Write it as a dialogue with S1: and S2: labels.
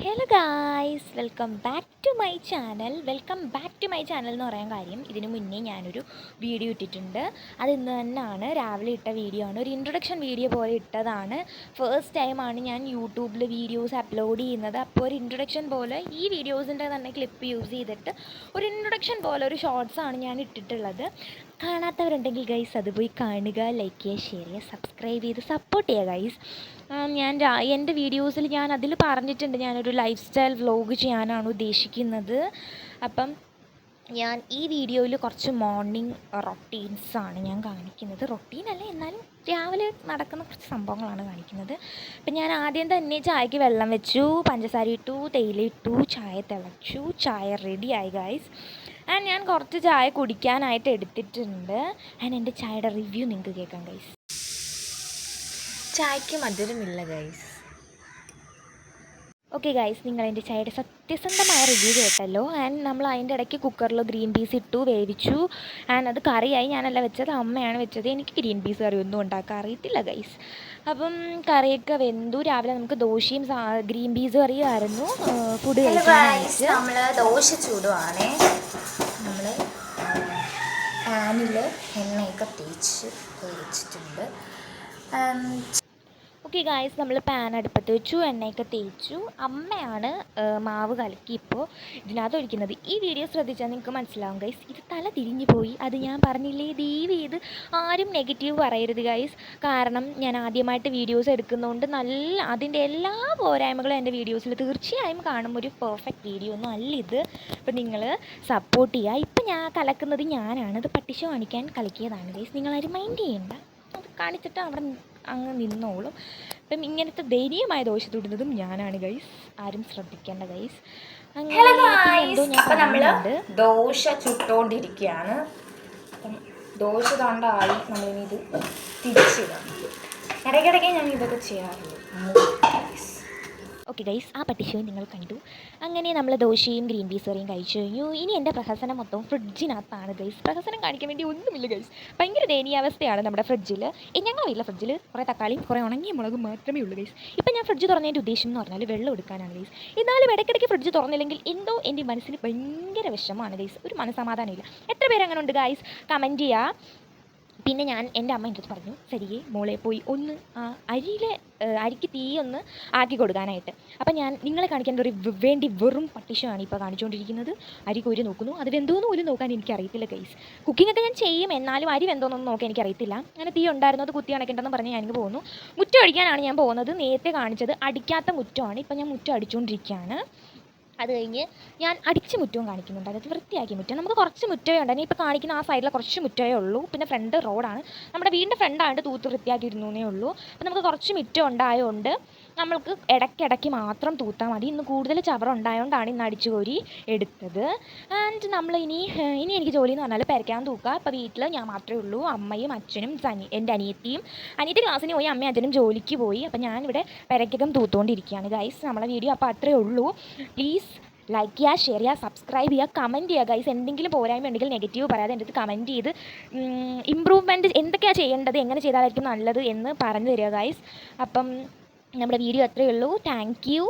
S1: Hello guys, welcome back to my channel. എന്ന് പറയാൻ കാര്യം, ഇതിനു മുന്നേ ഞാനൊരു വീഡിയോ ഇട്ടിട്ടുണ്ട്. അത് ഇന്ന് തന്നെയാണ്, രാവിലെ ഇട്ട വീഡിയോ ആണ്. ഒരു ഇൻട്രൊഡക്ഷൻ വീഡിയോ പോലെ ഇട്ടതാണ്. ഫസ്റ്റ് ടൈമാണ് ഞാൻ യൂട്യൂബിൽ വീഡിയോസ് അപ്ലോഡ് ചെയ്യുന്നത്. അപ്പോൾ ഒരു ഇൻട്രൊഡക്ഷൻ പോലെ ഈ വീഡിയോസിൻ്റെ തന്നെ ക്ലിപ്പ് യൂസ് ചെയ്തിട്ട് ഒരു ഇൻട്രൊഡക്ഷൻ പോലെ ഒരു ഷോർട്സാണ് ഞാൻ ഇട്ടിട്ടുള്ളത്. കാണാത്തവരുണ്ടെങ്കിൽ ഗൈസ് അത് പോയി കാണുക, ലൈക്ക് ചെയ്യുക, ഷെയർ ചെയ്യുക, സബ്സ്ക്രൈബ് ചെയ്ത് സപ്പോർട്ട് ചെയ്യുക ഗൈസ്. എൻ്റെ വീഡിയോസിൽ ഞാൻ അതിൽ പറഞ്ഞിട്ടുണ്ട്, ഞാനൊരു ലൈഫ് സ്റ്റൈൽ വ്ലോഗ് ചെയ്യാനാണ് ഉദ്ദേശിക്കുന്നത്. അപ്പം ഞാൻ ഈ വീഡിയോയിൽ കുറച്ച് മോർണിംഗ് റൊട്ടീൻസാണ് ഞാൻ കാണിക്കുന്നത്. റൊട്ടീനല്ല, എന്നാലും രാവിലെ നടക്കുന്ന കുറച്ച് സംഭവങ്ങളാണ് കാണിക്കുന്നത്. അപ്പം ഞാൻ ആദ്യം തന്നെ ചായക്ക് വെള്ളം വെച്ചു, പഞ്ചസാര ഇട്ടു, തേയില ഇട്ടു, ചായ തിളച്ചു, ചായ റെഡിയായി ഗൈസ്. ആൻഡ് ഞാൻ കുറച്ച് ചായ കുടിക്കാനായിട്ട് എടുത്തിട്ടുണ്ട്. ആൻഡ് എൻ്റെ ചായയുടെ റിവ്യൂ നിങ്ങൾക്ക് കേൾക്കാം ഗൈസ്. ചായക്ക് മധുരമില്ല ഗൈസ്. ഓക്കെ ഗൈസ്, നിങ്ങൾ എൻ്റെ ചായയുടെ സത്യസന്ധമായ റിവ്യൂ കേട്ടല്ലോ. ആൻഡ് നമ്മൾ അതിൻ്റെ ഇടയ്ക്ക് കുക്കറിൽ ഗ്രീൻ പീസ് ഇട്ടു, വേവിച്ചു. ആൻഡ് അത് കറിയായി. ഞാനല്ല വെച്ചത്, അമ്മയാണ് വെച്ചത്. എനിക്ക് ഗ്രീൻ പീസ് കറി ഒന്നും ഉണ്ടാക്കാൻ അറിയത്തില്ല ഗൈസ്. അപ്പം കറിയൊക്കെ വെന്തു. രാവിലെ നമുക്ക് ദോശയും ഗ്രീൻ പീസ് കറിയായിരുന്നു ഫുഡ് കഴിക്കാനായിട്ട്. നമ്മൾ ദോശ ചൂടുവാണേ. നമ്മൾ പാനിൽ എണ്ണയൊക്കെ തേച്ച് വെച്ചിട്ടുണ്ട്. ഓക്കെ ഗായ്സ്, നമ്മൾ പാൻ അടുപ്പത്ത് വെച്ചു, എണ്ണയൊക്കെ തേച്ചു. അമ്മയാണ് മാവ് കലക്കി ഇപ്പോൾ ഇതിനകത്ത് ഒഴിക്കുന്നത്. ഈ വീഡിയോ ശ്രദ്ധിച്ചാൽ നിങ്ങൾക്ക് മനസ്സിലാവും ഗൈസ്, ഇത് തല തിരിഞ്ഞു പോയി. അത് ഞാൻ പറഞ്ഞില്ലേ, ദയവ് ചെയ്ത് ആരും നെഗറ്റീവ് പറയരുത് ഗൈസ്. കാരണം ഞാൻ ആദ്യമായിട്ട് വീഡിയോസ് എടുക്കുന്നതുകൊണ്ട് അതിൻ്റെ എല്ലാ പോരായ്മകളും എൻ്റെ വീഡിയോസിൽ തീർച്ചയായും കാണും. ഒരു പെർഫെക്റ്റ് വീഡിയോ ഒന്നും അല്ല ഇത്. അപ്പോൾ നിങ്ങൾ സപ്പോർട്ട് ചെയ്യുക. ഇപ്പം ഞാൻ കലക്കുന്നത് ഞാനാണ്. ഇത് പട്ടിഷ കാണിക്കാൻ കലക്കിയതാണ് ഗൈസ്. നിങ്ങളാരും മൈൻഡ് ചെയ്യണ്ട, അത് കാണിച്ചിട്ട് അവിടെ അങ്ങ് നിന്നോളും. അപ്പം ഇങ്ങനത്തെ ദയനീയമായ ദോശ തൊടുന്നതും ഞാനാണ് ഗൈസ്, ആരും ശ്രദ്ധിക്കേണ്ട ഗൈസ്. നമ്മൾ ദോശ ചുട്ടുകൊണ്ടിരിക്കുകയാണ്. അപ്പം ദോശ തണ്ടായി, നമ്മളിനി ഇത് തിരിച്ചിടാം. ഇടയ്ക്കിടയ്ക്ക് ഞാൻ ഇതൊക്കെ ചെയ്യാറുള്ളൂ. ഓക്കെ ഗൈസ്, ആ പട്ടിഷയും നിങ്ങൾ കണ്ടു. അങ്ങനെ നമ്മൾ ദോശയും ഗ്രീൻ പീസ് കറിയും കഴിച്ചു കഴിഞ്ഞു. ഇനി എൻ്റെ പ്രഹസനം മൊത്തം ഫ്രിഡ്ജിനകത്താണ് ഗൈസ്. പ്രഹസനം കാണിക്കാൻ വേണ്ടി ഒന്നുമില്ല ഗൈസ്. ഭയങ്കര ദയനീയാവസ്ഥയാണ് നമ്മുടെ ഫ്രിഡ്ജിൽ. ഞങ്ങളുടെ വീട്ടിലെ ഫ്രിഡ്ജിൽ കുറേ തക്കാളിയും കുറേ ഉണങ്ങിയ മുളകും മാത്രമേ ഉള്ളൂ ഗൈസ്. ഇപ്പം ഞാൻ ഫ്രിഡ്ജ് തുറന്നതിൻ്റെ ഉദ്ദേശം എന്ന് പറഞ്ഞാൽ വെള്ളം എടുക്കാനാണ് ഗൈസ്. എന്നാലും ഇടയ്ക്കിടയ്ക്ക് ഫ്രിഡ്ജ് തുറന്നില്ലെങ്കിൽ എന്തോ എൻ്റെ മനസ്സിന് ഭയങ്കര വിഷമമാണ് ഗൈസ്. ഒരു മനസ്സമാധാനമില്ല. എത്ര പേരങ്ങനെ ഉണ്ട് ഗൈസ്? കമൻറ്റ് ചെയ്യുക. പിന്നെ എൻ്റെ അമ്മ എൻ്റെ അടുത്ത് പറഞ്ഞു, ശരിയേ മോളെ പോയി ഒന്ന് അരിക്ക് തീ ഒന്ന് ആക്കി കൊടുക്കാനായിട്ട്. അപ്പം ഞാൻ നിങ്ങളെ കാണിക്കാൻ വേണ്ടി വെറും പട്ടിഷമാണ് ഇപ്പോൾ കാണിച്ചുകൊണ്ടിരിക്കുന്നത്. അരി കോരി നോക്കുന്നു. അത് വെന്തോന്ന് പോലും നോക്കാൻ എനിക്കറിയത്തില്ല ഗൈസ്. കുക്കിങ്ങൊക്കെ ഞാൻ ചെയ്യും, എന്നാലും അരി വെന്തോന്നൊന്നും നോക്കാൻ എനിക്കറിയത്തില്ല. അങ്ങനെ തീ ഉണ്ടായിരുന്നു, അത് കുത്തി അണക്കേണ്ടെന്ന് പറഞ്ഞ് ഞാനിങ്ങ് പോകുന്നു. മുറ്റം അടിക്കാനാണ് ഞാൻ പോകുന്നത്. നേരത്തെ കാണിച്ചത് അടിക്കാത്ത മുറ്റമാണ്. ഇപ്പം ഞാൻ മുറ്റം അടിച്ചുകൊണ്ടിരിക്കുകയാണ്. അത് കഴിഞ്ഞ് ഞാൻ അടിച്ച മുറ്റവും കാണിക്കുന്നുണ്ട്, അതായത് വൃത്തിയാക്കിയ മുറ്റം. നമുക്ക് കുറച്ച് മുറ്റമേ ഉണ്ട്. ഇപ്പോൾ കാണിക്കുന്ന ആ സൈഡിലെ കുറച്ച് മുറ്റമേ ഉള്ളൂ. പിന്നെ ഫ്രണ്ട് റോഡാണ്, നമ്മുടെ വീടിൻ്റെ ഫ്രണ്ടായിട്ട് തൂത്ത് വൃത്തിയാക്കിയിരുന്നേ ഉള്ളൂ. അപ്പോൾ നമുക്ക് കുറച്ച് മുറ്റം ഉണ്ടായതുകൊണ്ട് നമ്മൾക്ക് ഇടയ്ക്കിടയ്ക്ക് മാത്രം തൂത്താൽ മതി. ഇന്ന് കൂടുതൽ ചവറ് ഉണ്ടായതുകൊണ്ടാണ് ഇന്ന് അടിച്ചു കോരി എടുത്തത്. ആൻഡ് നമ്മൾ ഇനി എനിക്ക് ജോലി എന്ന് പറഞ്ഞാൽ പെരയ്ക്കാൻ തൂക്കുക. ഇപ്പോൾ വീട്ടിൽ ഞാൻ മാത്രമേ ഉള്ളൂ. അമ്മയും അച്ഛനും എൻ്റെ അനിയത്തി ക്ലാസ്സിന് പോയി, അമ്മയും അച്ഛനും ജോലിക്ക് പോയി. അപ്പോൾ ഞാനിവിടെ പെരയ്ക്കകം തൂത്തുകൊണ്ടിരിക്കുകയാണ് ഗൈസ്. നമ്മളെ വീഡിയോ അപ്പോൾ അത്രയേ ഉള്ളൂ. പ്ലീസ് ലൈക്ക് ചെയ്യുക, ഷെയർ ചെയ്യുക, സബ്സ്ക്രൈബ് ചെയ്യുക, കമൻറ്റ് ചെയ്യുക ഗൈസ്. എന്തെങ്കിലും പോരായ്മ ഉണ്ടെങ്കിൽ നെഗറ്റീവ് പറയാതെ എൻ്റെ അടുത്ത് കമൻറ്റ് ചെയ്ത് ഇമ്പ്രൂവ്മെൻറ്റ് എന്തൊക്കെയാണ് ചെയ്യേണ്ടത്, എങ്ങനെ ചെയ്താലായിരിക്കും നല്ലത് എന്ന് പറഞ്ഞു തരിക ഗൈസ്. അപ്പം നമ്മുടെ വീഡിയോ അത്രയേ ഉള്ളൂ. Thank you.